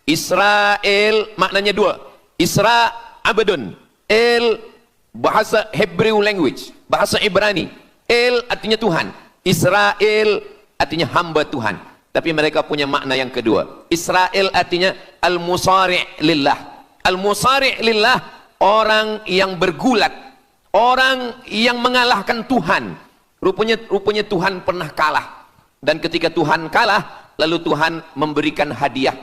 Israel maknanya dua. Isra abdun. El bahasa Hebrew language, bahasa Ibrani. El artinya Tuhan. Israel artinya hamba Tuhan. Tapi mereka punya makna yang kedua. Israel artinya al-musari' lillah. Al-musari' lillah, orang yang bergulat, orang yang mengalahkan Tuhan. Rupanya Tuhan pernah kalah. Dan ketika Tuhan kalah, lalu Tuhan memberikan hadiah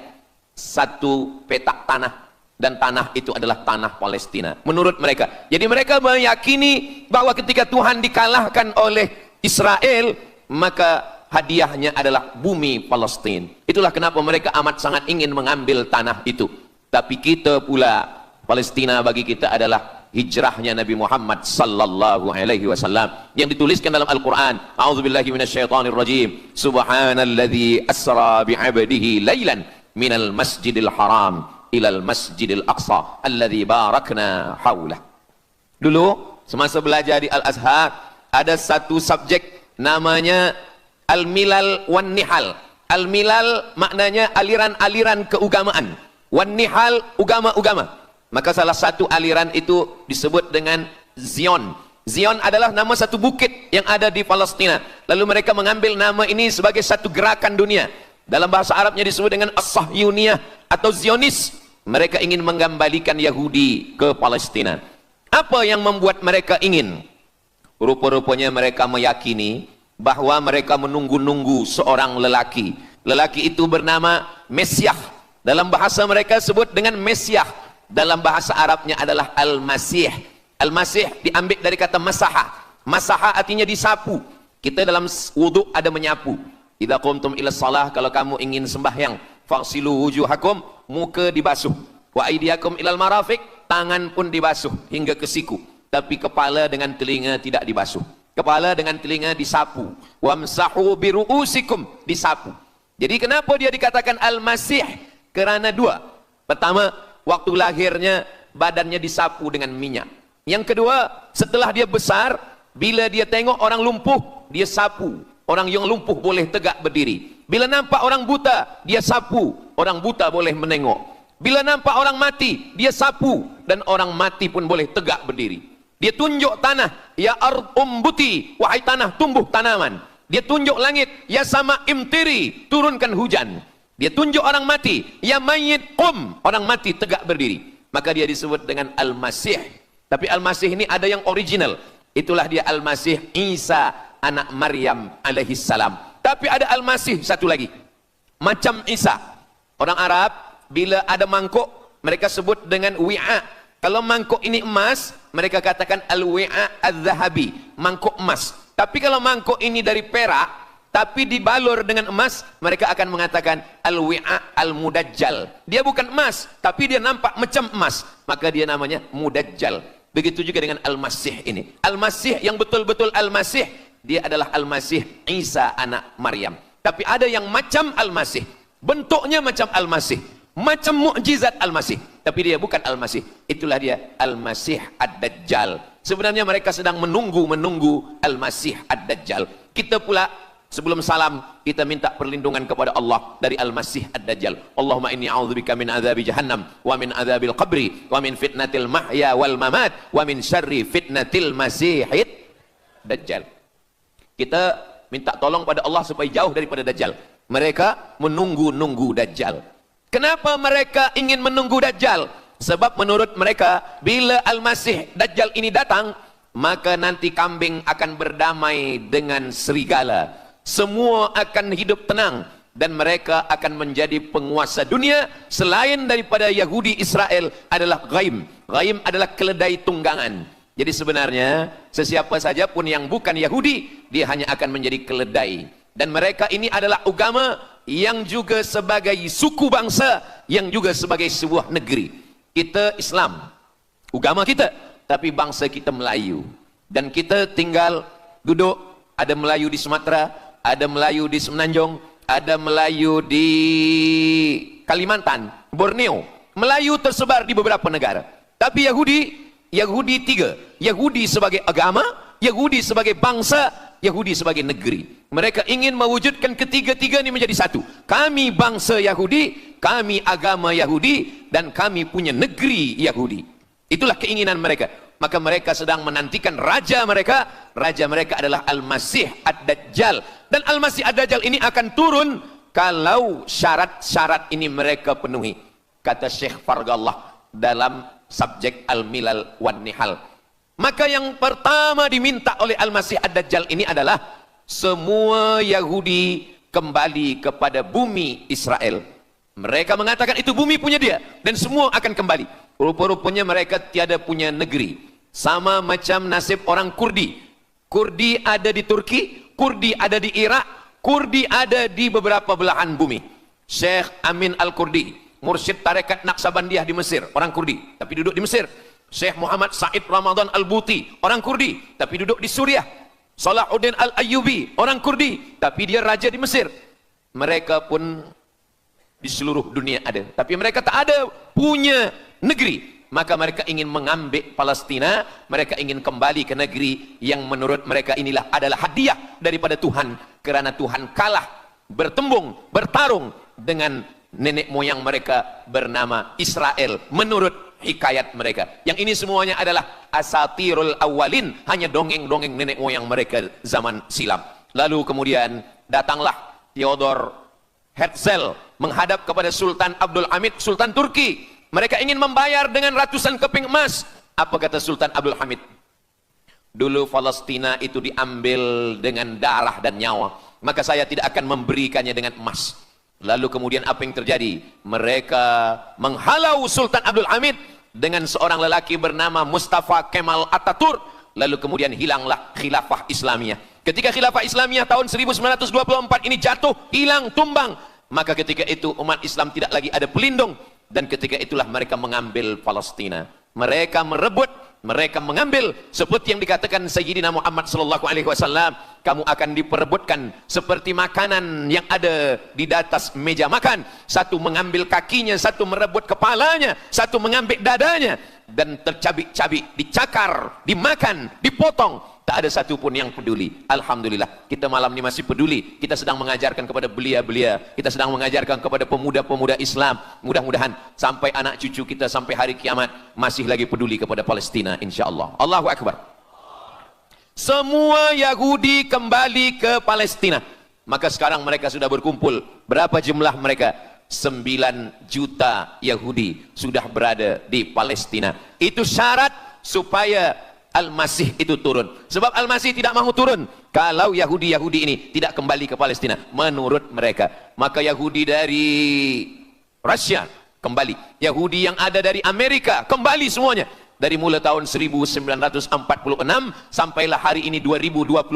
satu petak tanah. Dan tanah itu adalah tanah Palestina menurut mereka. Jadi mereka meyakini bahwa ketika Tuhan dikalahkan oleh Israel, maka hadiahnya adalah bumi Palestina. Itulah kenapa mereka amat sangat ingin mengambil tanah itu. Tapi kita pula, Palestina bagi kita adalah hijrahnya Nabi Muhammad sallallahu alaihi wasallam yang dituliskan dalam Al-Qur'an. A'udzubillahi minasyaitonirrajim. Subhanalladzi asra bi'abdihi lailan minal masjidil haram ilal masjidil aqsa alladzi barakna haulah. Dulu semasa belajar di Al-Azhar ada satu subjek namanya Al-Milal wan Nihal. Al-Milal maknanya aliran-aliran keugamaan. Wan Nihal ugama-ugama. Maka salah satu aliran itu disebut dengan Zion. Zion adalah nama satu bukit yang ada di Palestina. Lalu mereka mengambil nama ini sebagai satu gerakan dunia. Dalam bahasa Arabnya disebut dengan As-Sahyuniyah atau Zionis. Mereka ingin mengembalikan Yahudi ke Palestina. Apa yang membuat mereka ingin? Rupa-rupanya mereka meyakini bahwa mereka menunggu-nunggu seorang lelaki. Lelaki itu bernama Mesiah. Dalam bahasa mereka sebut dengan Mesiah. Dalam bahasa Arabnya adalah Al-Masih. Al-Masih diambil dari kata masaha. Masaha artinya disapu. Kita dalam wudhu ada menyapu. Idza qumtum ila shalah, kalau kamu ingin sembahyang, faghsilu wujuhakum, muka dibasuh. Wa aydiyakum ilal marafiq, tangan pun dibasuh hingga ke siku. Tapi kepala dengan telinga tidak dibasuh. Kepala dengan telinga disapu. Wamsahu biru'usikum, disapu. Jadi kenapa dia dikatakan Al-Masih? Kerana dua. Pertama, waktu lahirnya badannya disapu dengan minyak. Yang kedua, setelah dia besar, bila dia tengok orang lumpuh, dia sapu. Orang yang lumpuh boleh tegak berdiri. Bila nampak orang buta, dia sapu. Orang buta boleh menengok. Bila nampak orang mati, dia sapu. Dan orang mati pun boleh tegak berdiri. Dia tunjuk tanah, ya ard umbuti, wahai tanah tumbuh tanaman. Dia tunjuk langit, ya sama imtiri, turunkan hujan. Dia tunjuk orang mati, ya mayyit qum, orang mati tegak berdiri. Maka dia disebut dengan Al-Masih. Tapi Al-Masih ini ada yang original. Itulah dia Al-Masih Isa anak Maryam alaihi salam. Tapi ada Al-Masih satu lagi. Macam Isa. Orang Arab bila ada mangkuk, mereka sebut dengan wi'a. Kalau mangkuk ini emas, mereka katakan al-wi'a az-zahabi, mangkuk emas. Tapi kalau mangkuk ini dari perak, tapi dibalur dengan emas, mereka akan mengatakan al-wi'a al-mudajjal. Dia bukan emas, tapi dia nampak macam emas, maka dia namanya mudajjal. Begitu juga dengan Al-Masih ini. Al-Masih yang betul-betul Al-Masih, dia adalah Al-Masih Isa anak Maryam. Tapi ada yang macam Al-Masih, bentuknya macam Al-Masih, macam mukjizat Al-Masih, tapi dia bukan Al-Masih. Itulah dia Al-Masih Ad-Dajjal. Sebenarnya mereka sedang menunggu Al-Masih Ad-Dajjal. Kita pula sebelum salam, kita minta perlindungan kepada Allah dari Al-Masih Ad-Dajjal. Allahumma inni a'udzubika min adzabi jahannam wa min adzabil qabri wa min fitnatil mahya wal mamat wa min syarri fitnatil masihid Dajjal. Kita minta tolong pada Allah supaya jauh daripada Dajjal. Mereka menunggu-nunggu Dajjal. Kenapa mereka ingin menunggu Dajjal? Sebab menurut mereka, bila Al-Masih Dajjal ini datang, maka nanti kambing akan berdamai dengan serigala. Semua akan hidup tenang. Dan mereka akan menjadi penguasa dunia. Selain daripada Yahudi Israel adalah ghaim. Ghaim adalah keledai tunggangan. Jadi sebenarnya sesiapa saja pun yang bukan Yahudi, dia hanya akan menjadi keledai. Dan mereka ini adalah agama yang juga sebagai suku bangsa, yang juga sebagai sebuah negeri. Kita Islam, agama kita, tapi bangsa kita Melayu. Dan kita tinggal duduk, ada Melayu di Sumatera, ada Melayu di Semenanjung, ada Melayu di Kalimantan, Borneo. Melayu tersebar di beberapa negara. Tapi Yahudi tiga. Yahudi sebagai agama, Yahudi sebagai bangsa, Yahudi sebagai negeri. Mereka ingin mewujudkan ketiga-tiga ini menjadi satu. Kami bangsa Yahudi, kami agama Yahudi, dan kami punya negeri Yahudi. Itulah keinginan mereka. Maka mereka sedang menantikan raja mereka. Raja mereka adalah Al-Masih Ad-Dajjal. Dan Al-Masih Ad-Dajjal ini akan turun kalau syarat-syarat ini mereka penuhi. Kata Syekh Fargallah dalam subjek Al-Milal wan Nihal. Maka yang pertama diminta oleh Al-Masih Ad-Dajjal ini adalah semua Yahudi kembali kepada bumi Israel. Mereka mengatakan itu bumi punya dia dan semua akan kembali. Rupa-rupanya mereka tiada punya negeri. Sama macam nasib orang Kurdi. Kurdi ada di Turki, Kurdi ada di Irak, Kurdi ada di beberapa belahan bumi. Syekh Amin Al-Kurdi, mursyid tarekat Naqsabandiyah di Mesir, orang Kurdi, tapi duduk di Mesir. Syekh Muhammad Said Ramadan Al-Buti, orang Kurdi, tapi duduk di Suriah. Salahuddin Al-Ayyubi, orang Kurdi, tapi dia raja di Mesir. Mereka pun di seluruh dunia ada, tapi mereka tak ada punya negeri. Maka mereka ingin mengambil Palestina, mereka ingin kembali ke negeri yang menurut mereka inilah adalah hadiah daripada Tuhan, kerana Tuhan kalah bertembung, bertarung dengan nenek moyang mereka bernama Israel menurut hikayat mereka. Yang ini semuanya adalah asatirul awalin, hanya dongeng-dongeng nenek moyang mereka zaman silam. Lalu kemudian datanglah Theodor Herzl menghadap kepada Sultan Abdul Hamid, Sultan Turki. Mereka ingin membayar dengan ratusan keping emas. Apa kata Sultan Abdul Hamid? Dulu Palestina itu diambil dengan darah dan nyawa, maka saya tidak akan memberikannya dengan emas. Lalu kemudian apa yang terjadi? Mereka menghalau Sultan Abdul Hamid dengan seorang lelaki bernama Mustafa Kemal Ataturk. Lalu kemudian hilanglah khilafah Islamiyah. Ketika khilafah Islamiyah tahun 1924 ini jatuh, hilang, tumbang, maka ketika itu umat Islam tidak lagi ada pelindung. Dan ketika itulah mereka mengambil Palestina. Mereka merebut, mereka mengambil, seperti yang dikatakan Sayyidina Muhammad sallallahu alaihi wasallam, kamu akan diperebutkan seperti makanan yang ada di atas meja makan. Satu mengambil kakinya, satu merebut kepalanya, satu mengambil dadanya, dan tercabik-cabik, dicakar, dimakan, dipotong. Tak ada satu pun yang peduli. Alhamdulillah, kita malam ini masih peduli. Kita sedang mengajarkan kepada belia-belia, kita sedang mengajarkan kepada pemuda-pemuda Islam. Mudah-mudahan sampai anak cucu kita sampai hari kiamat masih lagi peduli kepada Palestina, insya-Allah. Allahu Akbar. Semua Yahudi kembali ke Palestina. Maka sekarang mereka sudah berkumpul. Berapa jumlah mereka? 9 juta Yahudi sudah berada di Palestina. Itu syarat supaya Al-Masih itu turun. Sebab Al-Masih tidak mahu turun kalau Yahudi-Yahudi ini tidak kembali ke Palestina menurut mereka. Maka Yahudi dari Rusia kembali, Yahudi yang ada dari Amerika kembali semuanya. Dari mulai tahun 1946 sampailah hari ini 2025,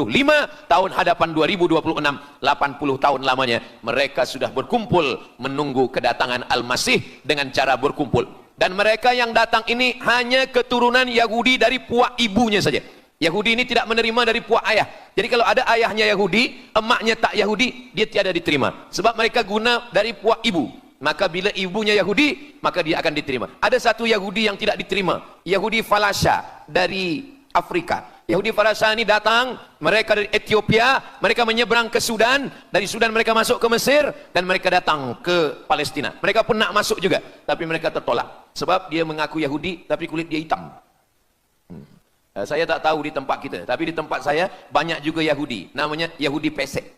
tahun hadapan 2026, 80 tahun lamanya mereka sudah berkumpul menunggu kedatangan Al-Masih dengan cara berkumpul. Dan mereka yang datang ini hanya keturunan Yahudi dari puak ibunya saja. Yahudi ini tidak menerima dari puak ayah. Jadi kalau ada ayahnya Yahudi, emaknya tak Yahudi, dia tiada diterima. Sebab mereka guna dari puak ibu. Maka bila ibunya Yahudi, maka dia akan diterima. Ada satu Yahudi yang tidak diterima, Yahudi Falasha dari Afrika. Yahudi Falasha ini datang, mereka dari Ethiopia, mereka menyeberang ke Sudan, dari Sudan mereka masuk ke Mesir, dan mereka datang ke Palestina. Mereka pun nak masuk juga, tapi mereka tertolak. Sebab dia mengaku Yahudi, tapi kulit dia hitam. Saya tak tahu di tempat kita, tapi di tempat saya banyak juga Yahudi, namanya Yahudi pesek.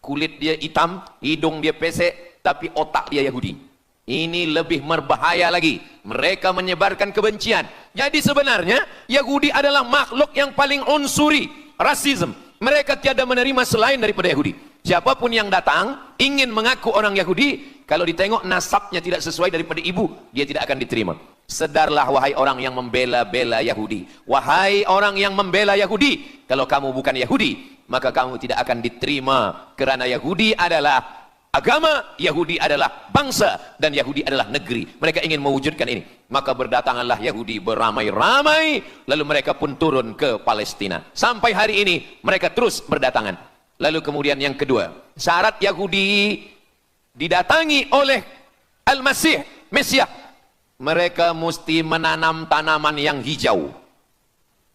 Kulit dia hitam, hidung dia pesek, tapi otak dia Yahudi. Ini lebih berbahaya lagi. Mereka menyebarkan kebencian. Jadi sebenarnya Yahudi adalah makhluk yang paling unsuri, rasisme. Mereka tiada menerima selain daripada Yahudi. Siapapun yang datang ingin mengaku orang Yahudi, kalau ditengok nasabnya tidak sesuai daripada ibu, dia tidak akan diterima. Sedarlah wahai orang yang membela-bela Yahudi. Wahai orang yang membela Yahudi, kalau kamu bukan Yahudi, maka kamu tidak akan diterima, kerana Yahudi adalah agama, Yahudi adalah bangsa, dan Yahudi adalah negeri. Mereka ingin mewujudkan ini. Maka berdatanganlah Yahudi beramai-ramai, lalu mereka pun turun ke Palestina. Sampai hari ini mereka terus berdatangan. Lalu kemudian yang kedua, syarat Yahudi didatangi oleh Al-Masih, Mesias, mereka mesti menanam tanaman yang hijau.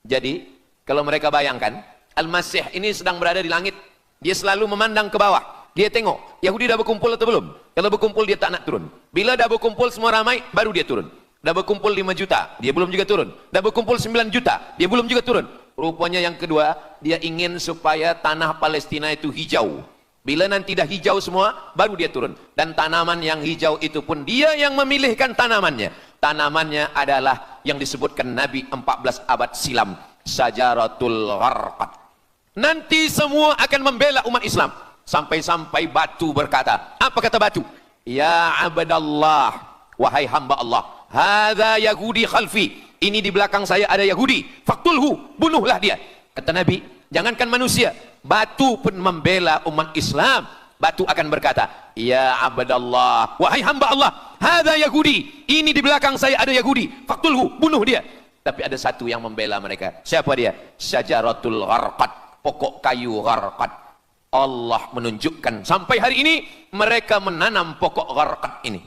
Jadi kalau mereka bayangkan, Al-Masih ini sedang berada di langit. Dia selalu memandang ke bawah. Dia tengok, Yahudi dah berkumpul atau belum? Kalau berkumpul dia tak nak turun. Bila dah berkumpul semua ramai, baru dia turun. Dah berkumpul 5 juta, dia belum juga turun. Dah berkumpul 9 juta, dia belum juga turun. Rupanya yang kedua, dia ingin supaya tanah Palestina itu hijau. Bila nanti dah hijau semua, baru dia turun. Dan tanaman yang hijau itu pun dia yang memilihkan tanamannya. Tanamannya adalah yang disebutkan Nabi 14 abad silam, Syajaratul Gharqad. Nanti semua akan membela umat Islam. Sampai-sampai batu berkata, apa kata batu? Ya abdallah, wahai hamba Allah, hadza Yahudi khalfi, ini di belakang saya ada Yahudi, faktulhu, bunuhlah dia. Kata Nabi, jangankan manusia, batu pun membela umat Islam. Batu akan berkata, ya abdallah, wahai hamba Allah, hadza Yahudi, ini di belakang saya ada Yahudi, faktulhu, bunuh dia. Tapi ada satu yang membela mereka. Siapa dia? Syajaratul Gharqad, pokok kayu Gharqad. Allah menunjukkan sampai hari ini mereka menanam pokok Gharqad ini.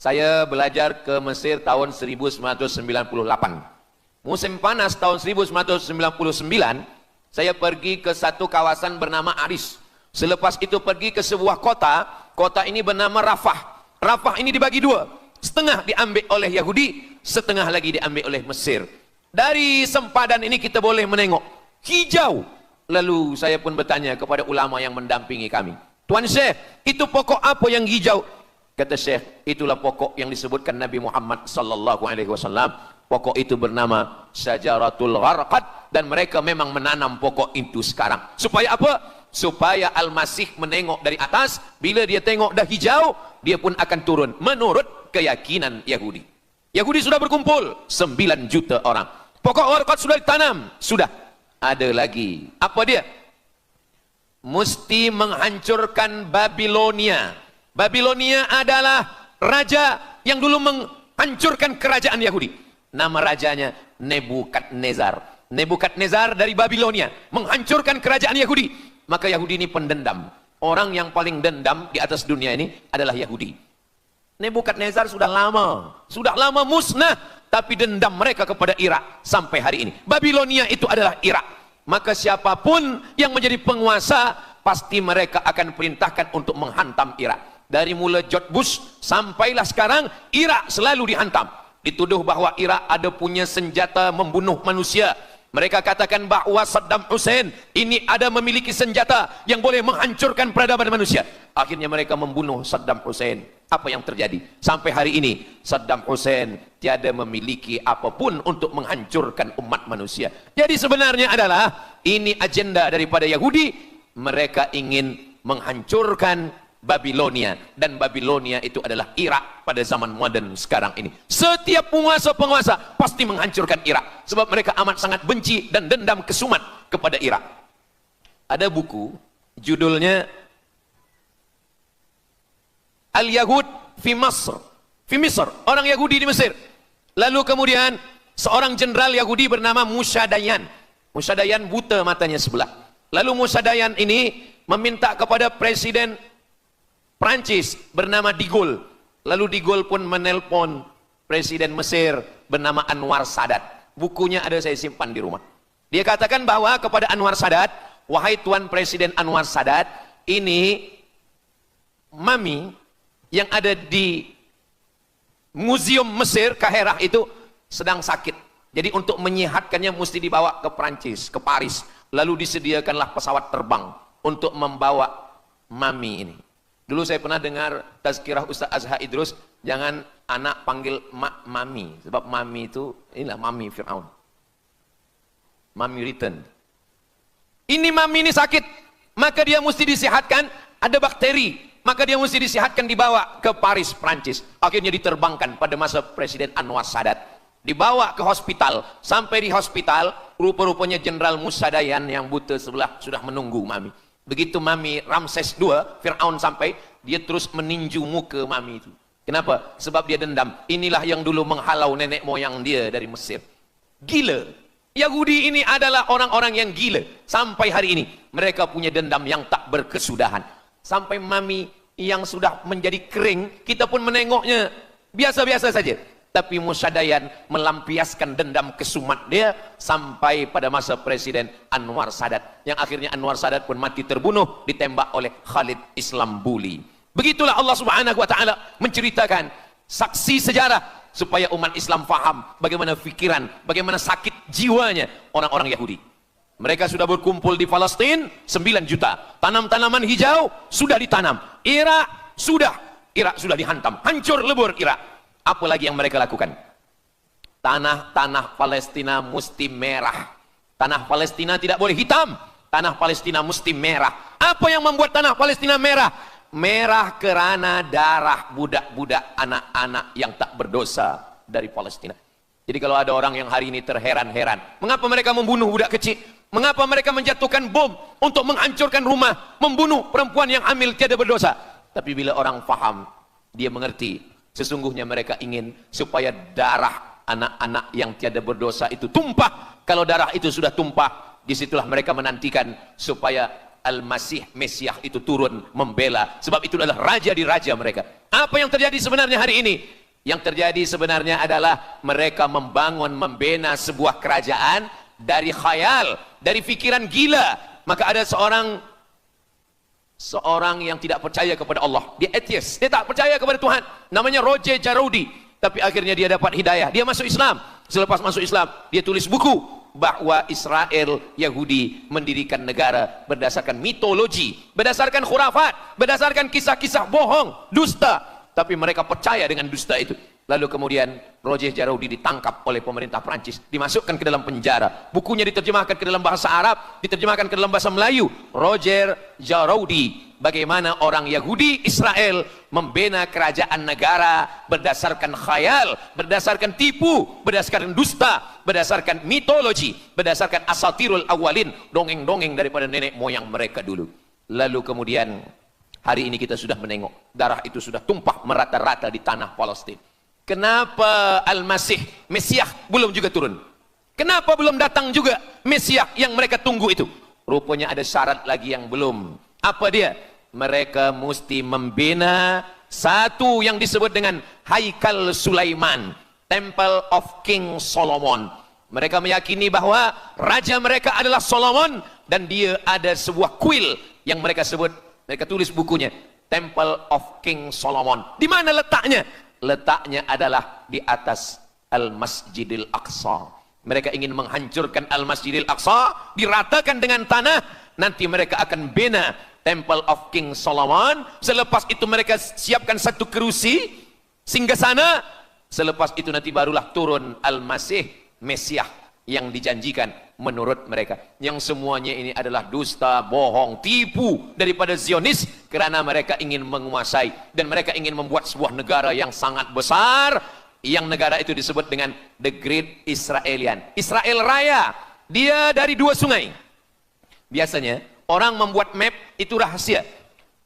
Saya belajar ke Mesir tahun 1998. Musim panas tahun 1999, saya pergi ke satu kawasan bernama Aris. Selepas itu pergi ke sebuah kota, kota ini bernama Rafah. Rafah ini dibagi dua, setengah diambil oleh Yahudi, setengah lagi diambil oleh Mesir. Dari sempadan ini kita boleh menengok hijau. Lalu saya pun bertanya kepada ulama yang mendampingi kami, Tuan Syekh, itu pokok apa yang hijau? Kata Syekh, itulah pokok yang disebutkan Nabi Muhammad sallallahu alaihi wasallam. Pokok itu bernama Syajaratul Gharqad, dan mereka memang menanam pokok itu sekarang. Supaya apa? Supaya Al-Masih menengok dari atas, bila dia tengok dah hijau, dia pun akan turun menurut keyakinan Yahudi. Yahudi sudah berkumpul 9 juta orang. Pokok Gharqad sudah ditanam, sudah. Ada lagi. Apa dia? Mesti menghancurkan Babilonia. Babilonia adalah raja yang dulu menghancurkan kerajaan Yahudi. Nama rajanya Nebukadnezar. Nebukadnezar dari Babilonia menghancurkan kerajaan Yahudi. Maka Yahudi ini pendendam. Orang yang paling dendam di atas dunia ini adalah Yahudi. Nebukadnezar sudah lama musnah, tapi dendam mereka kepada Irak sampai hari ini. Babilonia itu adalah Irak. Maka siapapun yang menjadi penguasa, pasti mereka akan perintahkan untuk menghantam Irak. Dari mula George Bush sampailah sekarang, Irak selalu dihantam. Dituduh bahwa Irak ada punya senjata membunuh manusia. Mereka katakan bahwa Saddam Hussein ini ada memiliki senjata yang boleh menghancurkan peradaban manusia. Akhirnya mereka membunuh Saddam Hussein. Apa yang terjadi? Sampai hari ini Saddam Hussein tiada memiliki apapun untuk menghancurkan umat manusia. Jadi sebenarnya adalah ini agenda daripada Yahudi. Mereka ingin menghancurkan Babilonia, dan Babilonia itu adalah Irak pada zaman modern sekarang ini. Setiap penguasa-penguasa pasti menghancurkan Irak, sebab mereka amat sangat benci dan dendam kesumat kepada Irak. Ada buku judulnya Al-Yahud fi Masr, fi Misr, orang Yahudi di Mesir. Lalu kemudian seorang jenderal Yahudi bernama Musa Dayan. Musa Dayan buta matanya sebelah. Lalu Musa Dayan ini meminta kepada Presiden Prancis bernama De Gaulle. Lalu De Gaulle pun menelpon Presiden Mesir bernama Anwar Sadat. Bukunya ada, saya simpan di rumah. Dia katakan bahwa kepada Anwar Sadat, wahai Tuan Presiden Anwar Sadat, ini mami yang ada di Museum Mesir Kaherah itu sedang sakit. Jadi untuk menyehatkannya mesti dibawa ke Prancis, ke Paris. Lalu disediakanlah pesawat terbang untuk membawa mami ini. Dulu saya pernah dengar tazkirah Ustaz Azhar Idrus, jangan anak panggil mak mami, sebab mami itu inilah mami Fir'aun. Mami return. Ini mami ini sakit, maka dia mesti disihatkan, ada bakteri, maka dia mesti disihatkan, dibawa ke Paris, Prancis. Akhirnya diterbangkan pada masa Presiden Anwar Sadat. Dibawa ke hospital, sampai di hospital, rupa-rupanya Jenderal Musa Dayan yang buta sebelah sudah menunggu mami. Begitu mami Ramses II, Fir'aun sampai, dia terus meninju muka mami itu. Kenapa? Sebab dia dendam. Inilah yang dulu menghalau nenek moyang dia dari Mesir. Gila. Yahudi ini adalah orang-orang yang gila. Sampai hari ini, mereka punya dendam yang tak berkesudahan. Sampai mami yang sudah menjadi kering, kita pun menengoknya biasa-biasa saja. Tapi Musa Dayan melampiaskan dendam kesumat dia sampai pada masa Presiden Anwar Sadat, yang akhirnya Anwar Sadat pun mati terbunuh ditembak oleh Khalid Islambuli. Begitulah Allah Subhanahu wa taala menceritakan saksi sejarah supaya umat Islam faham bagaimana pikiran, bagaimana sakit jiwanya orang-orang Yahudi. Mereka sudah berkumpul di Palestina 9 juta. Tanam-tanaman hijau sudah ditanam. Irak sudah dihantam. Hancur lebur Irak. Apa lagi yang mereka lakukan? Tanah Palestina mesti merah. Tanah Palestina tidak boleh hitam. Tanah Palestina mesti merah. Apa yang membuat tanah Palestina merah? Merah karena darah budak-budak, anak-anak yang tak berdosa dari Palestina. Jadi kalau ada orang yang hari ini terheran-heran, mengapa mereka membunuh budak kecil? Mengapa mereka menjatuhkan bom untuk menghancurkan rumah, membunuh perempuan yang hamil tiada berdosa? Tapi bila orang faham, dia mengerti, sesungguhnya mereka ingin supaya darah anak-anak yang tiada berdosa itu tumpah. Kalau darah itu sudah tumpah, disitulah mereka menantikan supaya Al-Masih Mesiah itu turun membela, sebab itu adalah raja di raja mereka. Apa yang terjadi sebenarnya hari ini? Yang terjadi sebenarnya adalah mereka membangun, membina sebuah kerajaan dari khayal, dari fikiran gila. Maka ada seorang yang tidak percaya kepada Allah, dia atheist, dia tak percaya kepada Tuhan, namanya Roger Jarudi. Tapi akhirnya dia dapat hidayah, dia masuk Islam. Selepas masuk Islam, dia tulis buku bahwa Israel Yahudi mendirikan negara berdasarkan mitologi, berdasarkan khurafat, berdasarkan kisah-kisah bohong, dusta. Tapi mereka percaya dengan dusta itu. Lalu kemudian Roger Jarudi ditangkap oleh pemerintah Prancis, dimasukkan ke dalam penjara. Bukunya diterjemahkan ke dalam bahasa Arab, diterjemahkan ke dalam bahasa Melayu. Roger Jarudi, bagaimana orang Yahudi Israel membina kerajaan negara berdasarkan khayal, berdasarkan tipu, berdasarkan dusta, berdasarkan mitologi, berdasarkan asatirul awalin, dongeng-dongeng daripada nenek moyang mereka dulu. Lalu kemudian hari ini kita sudah menengok darah itu sudah tumpah merata-rata di tanah Palestina. Kenapa Al-Masih Mesiah belum juga turun? Kenapa belum datang juga Mesiah yang mereka tunggu itu? Rupanya ada syarat lagi yang belum. Apa dia? Mereka mesti membina satu yang disebut dengan Haikal Sulaiman, Temple of King Solomon. Mereka meyakini bahwa raja mereka adalah Solomon, dan dia ada sebuah kuil yang mereka sebut, mereka tulis bukunya, Temple of King Solomon. Di mana letaknya? Letaknya adalah di atas Al-Masjidil Aqsa. Mereka ingin menghancurkan Al-Masjidil Aqsa, diratakan dengan tanah. Nanti mereka akan bina Temple of King Solomon. Selepas itu mereka siapkan satu kerusi singgasana. Selepas itu nanti barulah turun Al-Masih Mesiah yang dijanjikan menurut mereka. Yang semuanya ini adalah dusta, bohong, tipu daripada Zionis, kerana mereka ingin menguasai dan mereka ingin membuat sebuah negara yang sangat besar, yang negara itu disebut dengan The Great Israelian. Israel Raya, dia dari 2 sungai. Biasanya orang membuat map itu rahasia.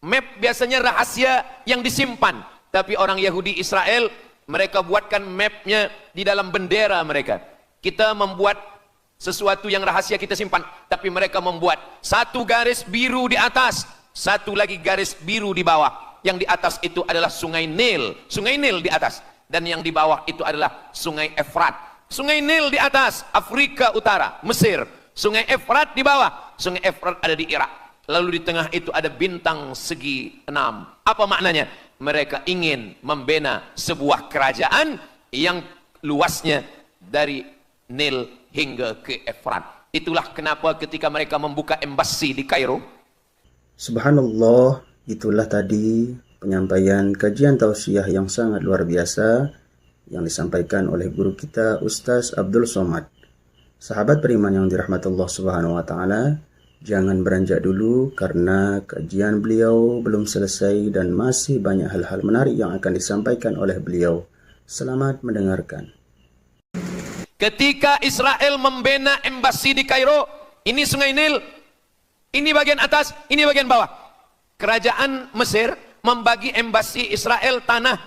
Map biasanya rahasia yang disimpan, tapi orang Yahudi Israel mereka buatkan mapnya di dalam bendera mereka. Kita membuat sesuatu yang rahasia kita simpan, tapi mereka membuat satu garis biru di atas, satu lagi garis biru di bawah. Yang di atas itu adalah Sungai Nil di atas, dan yang di bawah itu adalah Sungai Efrat. Sungai Nil di atas, Afrika Utara, Mesir. Sungai Efrat di bawah, Sungai Efrat ada di Irak. Lalu di tengah itu ada bintang segi 6. Apa maknanya? Mereka ingin membina sebuah kerajaan yang luasnya dari Nil hingga ke Efrat. Itulah kenapa ketika mereka membuka embasi di Kairo. Subhanallah, itulah tadi penyampaian kajian tausiah yang sangat luar biasa yang disampaikan oleh guru kita Ustaz Abdul Somad. Sahabat beriman yang dirahmati Allah Subhanahu wa taala, jangan beranjak dulu karena kajian beliau belum selesai dan masih banyak hal-hal menarik yang akan disampaikan oleh beliau. Selamat mendengarkan. Ketika Israel membina embasi di Kairo, ini Sungai Nil, ini bagian atas, ini bagian bawah. Kerajaan Mesir membagi embasi Israel tanah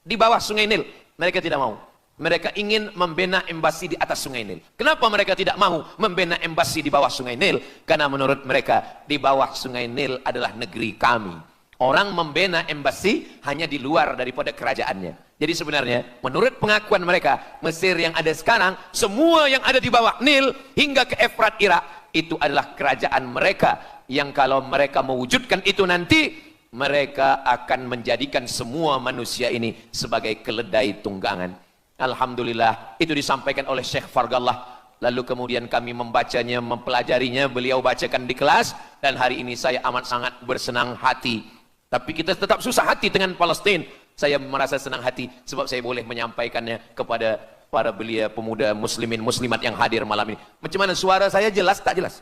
di bawah Sungai Nil. Mereka tidak mau. Mereka ingin membina embasi di atas Sungai Nil. Kenapa mereka tidak mau membina embasi di bawah Sungai Nil? Karena menurut mereka di bawah Sungai Nil adalah negeri kami. Orang membina embasi hanya di luar daripada kerajaannya. Jadi sebenarnya menurut pengakuan mereka, Mesir yang ada sekarang, semua yang ada di bawah Nil hingga ke Efrat Irak, itu adalah kerajaan mereka, yang kalau mereka mewujudkan itu nanti, mereka akan menjadikan semua manusia ini sebagai keledai tunggangan. Alhamdulillah, itu disampaikan oleh Syekh Fargallah. Lalu kemudian kami membacanya, mempelajarinya, beliau bacakan di kelas, dan hari ini saya amat sangat bersenang hati. Tapi kita tetap susah hati dengan Palestina. Saya merasa senang hati sebab saya boleh menyampaikannya kepada para belia pemuda muslimin muslimat yang hadir malam ini. Macam mana suara saya, jelas tak jelas?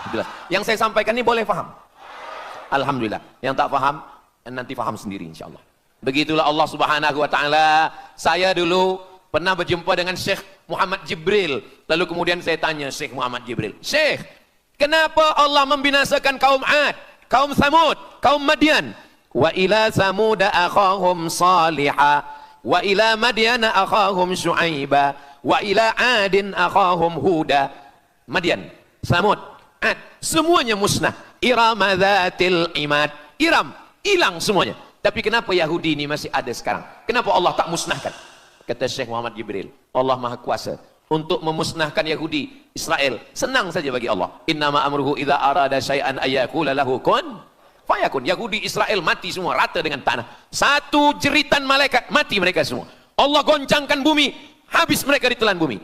Jelas. Yang saya sampaikan ini boleh faham? Alhamdulillah. Yang tak faham, nanti faham sendiri insyaAllah. Begitulah Allah Subhanahu wa ta'ala. Saya dulu pernah berjumpa dengan Syekh Muhammad Jibril. Lalu kemudian saya tanya Syekh Muhammad Jibril, Syekh, kenapa Allah membinasakan kaum Ad, kaum Thamud, kaum Madian? Wa ila Samuda akhahum Saliha, wa ila Madyana akhahum Syuaiba, wa ila Adin akhahum Huda. Madian, Samud, Ad, semuanya musnah. Irama dzatil imad, Iram, hilang semuanya. Tapi kenapa Yahudi ini masih ada sekarang? Kenapa Allah tak musnahkan? Kata Syekh Muhammad Jibril, Allah Maha Kuasa untuk memusnahkan Yahudi, Israel. Senang saja bagi Allah. Innama amruhu idza arada syai'an ayyaqula lahu kun fayakun. Yahudi Israel mati semua rata dengan tanah. Satu jeritan malaikat mati mereka semua. Allah goncangkan bumi, habis mereka ditelan bumi.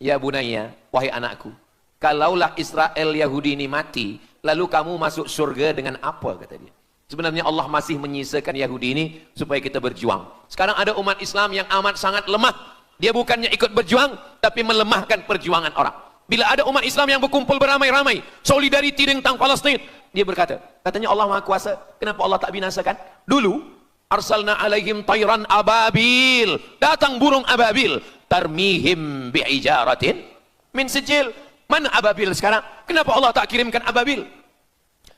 Ya bunayya, wahai anakku, kalaulah Israel Yahudi ini mati, lalu kamu masuk surga dengan apa, kata dia. Sebenarnya Allah masih menyisakan Yahudi ini supaya kita berjuang. Sekarang ada umat Islam yang amat sangat lemah. Dia bukannya ikut berjuang, tapi melemahkan perjuangan orang. Bila ada umat Islam yang berkumpul beramai-ramai, solidariti tentang Palestin, dia berkata, katanya Allah Maha Kuasa, kenapa Allah tak binasakan? Dulu, arsalna alaihim tayran ababil, datang burung ababil, tarmihim bi'ijaratin min sijil. Mana ababil sekarang? Kenapa Allah tak kirimkan ababil?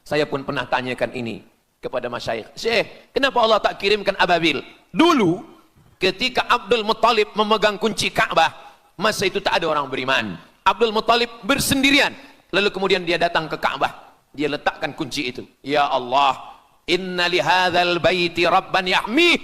Saya pun pernah tanyakan ini kepada masyayikh, Syekh, kenapa Allah tak kirimkan ababil? Dulu, ketika Abdul Muttalib memegang kunci Ka'bah, masa itu tak ada orang beriman. Abdul Muttalib bersendirian, lalu kemudian dia datang ke Ka'bah, dia letakkan kunci itu. Ya Allah, inna lihadzal baiti rabban yahmih.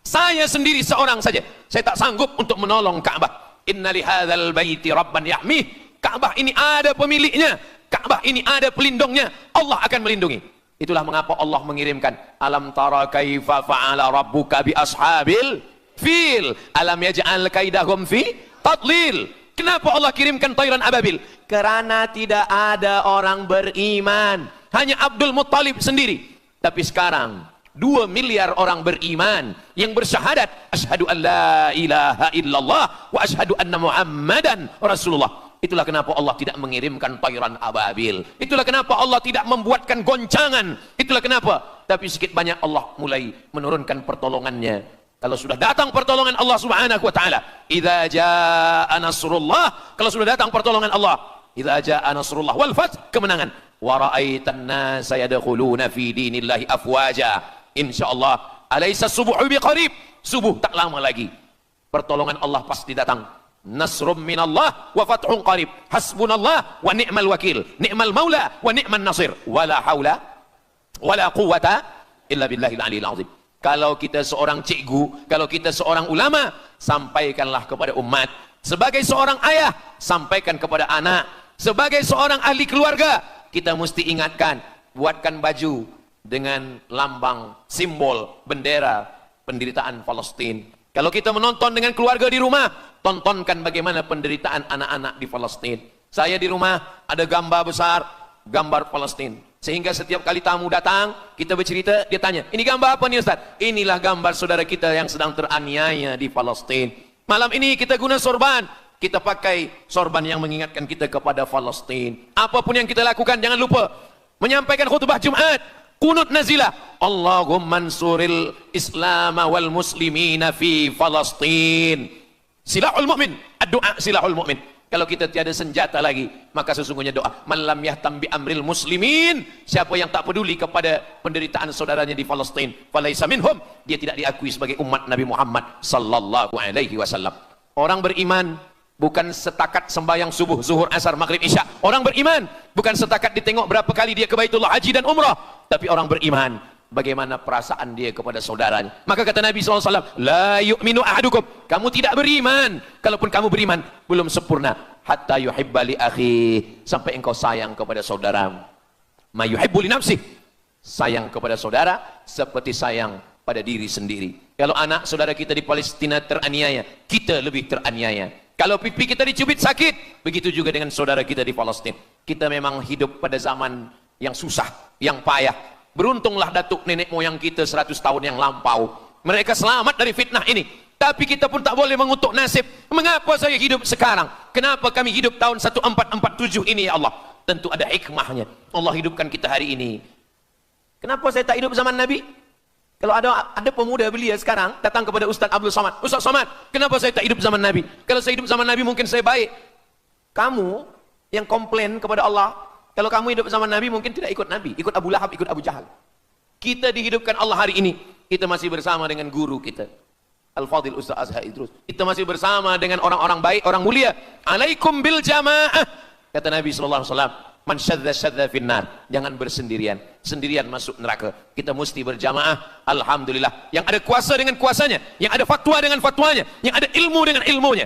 Saya sendiri seorang saja, saya tak sanggup untuk menolong Ka'bah. Inna lihadzal baiti rabban yahmih. Ka'bah ini ada pemiliknya, Ka'bah ini ada pelindungnya, Allah akan melindungi. Itulah mengapa Allah mengirimkan alam tara kaifa fa'ala rabbuka bi ashabil fil alam yaj'al kaidahum fi tadlil. Kenapa Allah kirimkan tayran ababil? Karena tidak ada orang beriman, hanya Abdul Muttalib sendiri. Tapi sekarang 2 miliar orang beriman yang bersyahadat asyhadu an la ilaha illallah wa asyhadu anna muhammadan rasulullah. Itulah kenapa Allah tidak mengirimkan tayran ababil. Itulah kenapa Allah tidak membuatkan goncangan. Itulah kenapa. Tapi sedikit banyak Allah mulai menurunkan pertolongannya. Kalau sudah datang pertolongan Allah Subhanahu wa taala, idza jaa nasrullah, kalau sudah datang pertolongan Allah, idza jaa nasrullah wal fath, kemenangan. Wa ra'aitan nasa yadkhuluna fi dinillahi afwaja. Insyaallah, alaysa subuhu biqarib. Subuh tak lama lagi. Pertolongan Allah pasti datang. Nasrum minallah wa fathun qarib. Hasbunallah wa ni'mal wakil. Ni'mal maula wa ni'man nasir. Wala haula wala quwata illa billahil aliyil azim. Kalau kita seorang cikgu, kalau kita seorang ulama, sampaikanlah kepada umat. Sebagai seorang ayah, sampaikan kepada anak. Sebagai seorang ahli keluarga, kita mesti ingatkan, buatkan baju dengan lambang, simbol, bendera penderitaan Palestina. Kalau kita menonton dengan keluarga di rumah, tontonkan bagaimana penderitaan anak-anak di Palestina. Saya di rumah ada gambar besar, gambar Palestina. Sehingga setiap kali tamu datang, kita bercerita, dia tanya, ini gambar apa nih Ustaz? Inilah gambar saudara kita yang sedang teraniaya di Palestina. Malam ini kita guna sorban, kita pakai sorban yang mengingatkan kita kepada Palestina. Apapun yang kita lakukan, jangan lupa menyampaikan khutbah Jumat, kunut nazilah, Allahumma ansuril Islam wal muslimina fi Palestina. Silahul mu'min, doa silahul mu'min. Kalau kita tiada senjata lagi, maka sesungguhnya doa. Man lam yahtam bi amril muslimin, siapa yang tak peduli kepada penderitaan saudaranya di Palestina, falaisa minhum, dia tidak diakui sebagai umat Nabi Muhammad sallallahu alaihi wasallam. Orang beriman bukan setakat sembahyang subuh, zuhur, asar, maghrib, isya. Orang beriman bukan setakat ditengok berapa kali dia ke Baitullah, haji dan umrah. Tapi orang beriman bagaimana perasaan dia kepada saudaranya. Maka kata Nabi SAW, la yu'minu ahadukum, kamu tidak beriman, kalaupun kamu beriman belum sempurna, hatta yuhibba li akhi, sampai engkau sayang kepada saudaramu. Ma yuhibbu li nafsih, sayang kepada saudara seperti sayang pada diri sendiri. Kalau anak saudara kita di Palestina teraniaya, kita lebih teraniaya. Kalau pipi kita dicubit sakit, begitu juga dengan saudara kita di Palestina. Kita memang hidup pada zaman yang susah, yang payah. Beruntunglah datuk nenek moyang kita 100 tahun yang lampau. Mereka selamat dari fitnah ini. Tapi kita pun tak boleh mengutuk nasib. Mengapa saya hidup sekarang? Kenapa kami hidup tahun 1447 ini ya Allah? Tentu ada hikmahnya. Allah hidupkan kita hari ini. Kenapa saya tak hidup zaman Nabi? Kalau ada pemuda belia sekarang datang kepada Ustaz Abdul Somad, Ustaz Somad, kenapa saya tak hidup zaman Nabi? Kalau saya hidup zaman Nabi mungkin saya baik. Kamu yang komplain kepada Allah, kalau kamu hidup zaman Nabi mungkin tidak ikut Nabi, ikut Abu Lahab, ikut Abu Jahal. Kita dihidupkan Allah hari ini, kita masih bersama dengan guru kita, Al-Fadhil Ustaz Azhar Idrus. Kita masih bersama dengan orang-orang baik, orang mulia. Alaikum bil jamaah, kata Nabi SAW. Man syadza syadza finnar, jangan bersendirian, sendirian masuk neraka. Kita mesti berjamaah. Alhamdulillah, yang ada kuasa dengan kuasanya, yang ada fatwa dengan fatwanya, yang ada ilmu dengan ilmunya.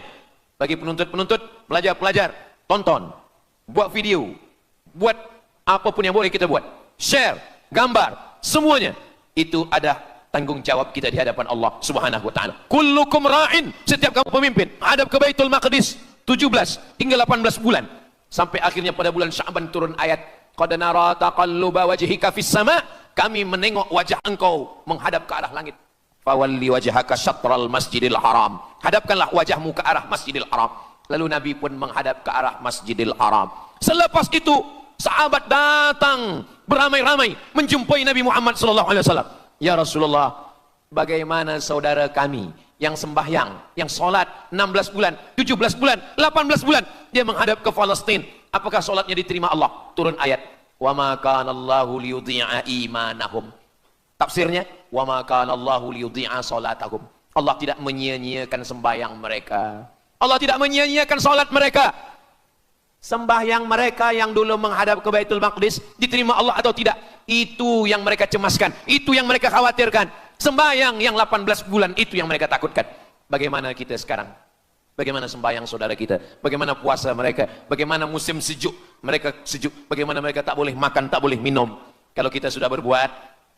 Bagi penuntut-penuntut, pelajar-pelajar, tonton, buat video, buat apapun yang boleh kita buat, share, gambar, semuanya itu ada tanggung jawab kita di hadapan Allah Subhanahu wa taala. Kullukum ra'in, setiap kamu pemimpin, hadap ke Baitul Maqdis 17 hingga 18 bulan. Sampai akhirnya pada bulan Sya'ban turun ayat, qad nara taqalluba wajhika fis sama', kami menengok wajah engkau menghadap ke arah langit. Fawalli wajhaka syatral masjidil haram, hadapkanlah wajahmu ke arah Masjidil Haram. Lalu Nabi pun menghadap ke arah Masjidil Haram. Selepas itu sahabat datang beramai-ramai menjumpai Nabi Muhammad SAW. Ya Rasulullah, bagaimana saudara kami yang sembahyang, yang solat 16 bulan, 17 bulan, 18 bulan, dia menghadap ke Palestina. Apakah solatnya diterima Allah? Turun ayat, wa ma kana Allahu liyudhi'a imanahum. Tafsirnya, wa ma kana Allahu liyudhi'a salatahum. Allah tidak menyia-nyiakan sembahyang mereka. Allah tidak menyia-nyiakan solat mereka. Sembahyang mereka yang dulu menghadap ke Baitul Maqdis diterima Allah atau tidak? Itu yang mereka cemaskan, itu yang mereka khawatirkan. Sembahyang yang 18 bulan itu yang mereka takutkan. Bagaimana kita sekarang? Bagaimana sembahyang saudara kita? Bagaimana puasa mereka? Bagaimana musim sejuk? Mereka sejuk. Bagaimana mereka tak boleh makan, tak boleh minum? Kalau kita sudah berbuat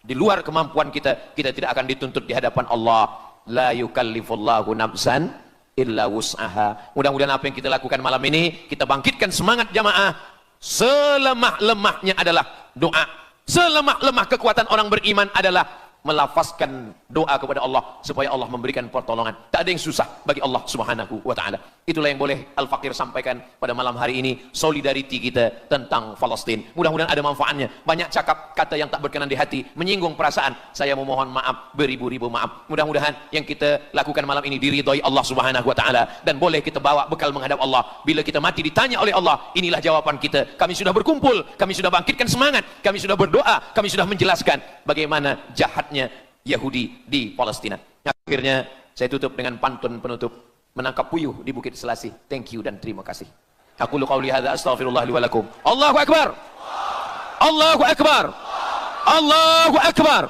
di luar kemampuan kita, kita tidak akan dituntut di hadapan Allah. La yukallifullahu nafsan illa wus'aha. Mudah-mudahan apa yang kita lakukan malam ini, kita bangkitkan semangat jamaah. Selemah-lemahnya adalah doa. Selemah-lemah kekuatan orang beriman adalah melafazkan doa kepada Allah supaya Allah memberikan pertolongan. Tak ada yang susah bagi Allah Subhanahu wa taala. Itulah yang boleh Al-Fakir sampaikan pada malam hari ini, solidariti kita tentang Palestina. Mudah-mudahan ada manfaatnya. Banyak cakap kata yang tak berkenan di hati, menyinggung perasaan. Saya memohon maaf, beribu-ribu maaf. Mudah-mudahan yang kita lakukan malam ini diridhai Allah Subhanahu wa taala dan boleh kita bawa bekal menghadap Allah. Bila kita mati ditanya oleh Allah, inilah jawaban kita. Kami sudah berkumpul, kami sudah bangkitkan semangat, kami sudah berdoa, kami sudah menjelaskan bagaimana jahatnya Yahudi di Palestina. Akhirnya saya tutup dengan pantun penutup, menangkap puyuh di Bukit Selasih. Thank you dan terima kasih. Aku qauli hadza astaghfirullah li wa lakum. Allahu akbar. Allahu akbar. Allahu akbar.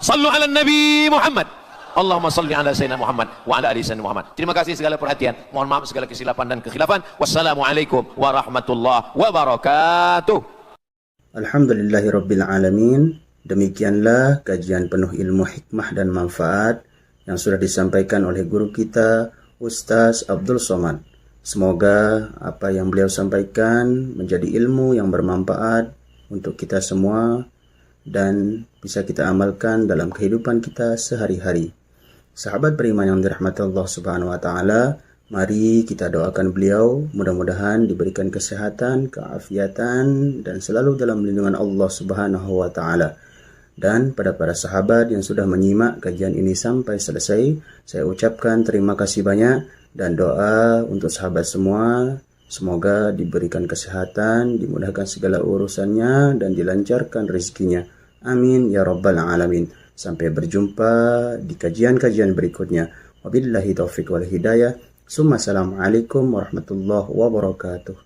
Sallu ala Nabi Muhammad. Allahumma salli ala Sayyidina Muhammad wa ala ali Sayyidina Muhammad. Terima kasih segala perhatian. Mohon maaf segala kesilapan dan kekhilafan. Wassalamualaikum warahmatullahi wabarakatuh. Alhamdulillahirabbil alamin. Demikianlah kajian penuh ilmu, hikmah dan manfaat yang sudah disampaikan oleh guru kita Ustaz Abdul Somad. Semoga apa yang beliau sampaikan menjadi ilmu yang bermanfaat untuk kita semua dan bisa kita amalkan dalam kehidupan kita sehari-hari. Sahabat beriman yang dirahmati Allah Subhanahu wa taala, mari kita doakan beliau mudah-mudahan diberikan kesehatan, keafiatan dan selalu dalam lindungan Allah Subhanahu wa taala. Dan pada para sahabat yang sudah menyimak kajian ini sampai selesai, saya ucapkan terima kasih banyak dan doa untuk sahabat semua. Semoga diberikan kesehatan, dimudahkan segala urusannya dan dilancarkan rezekinya. Amin ya rabbal alamin. Sampai berjumpa di kajian-kajian berikutnya. Wabillahi taufiq wal hidayah. Assalamualaikum warahmatullahi wabarakatuh.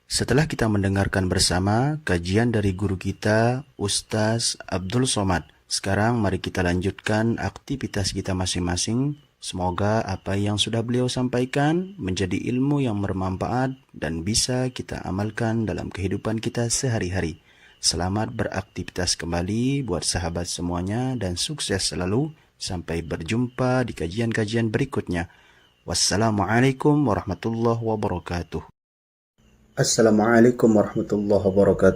Setelah kita mendengarkan bersama kajian dari guru kita, Ustaz Abdul Somad, sekarang mari kita lanjutkan aktivitas kita masing-masing. Semoga apa yang sudah beliau sampaikan menjadi ilmu yang bermanfaat dan bisa kita amalkan dalam kehidupan kita sehari-hari. Selamat beraktivitas kembali buat sahabat semuanya dan sukses selalu. Sampai berjumpa di kajian-kajian berikutnya. Wassalamualaikum warahmatullahi wabarakatuh. Assalamualaikum warahmatullahi wabarakatuh.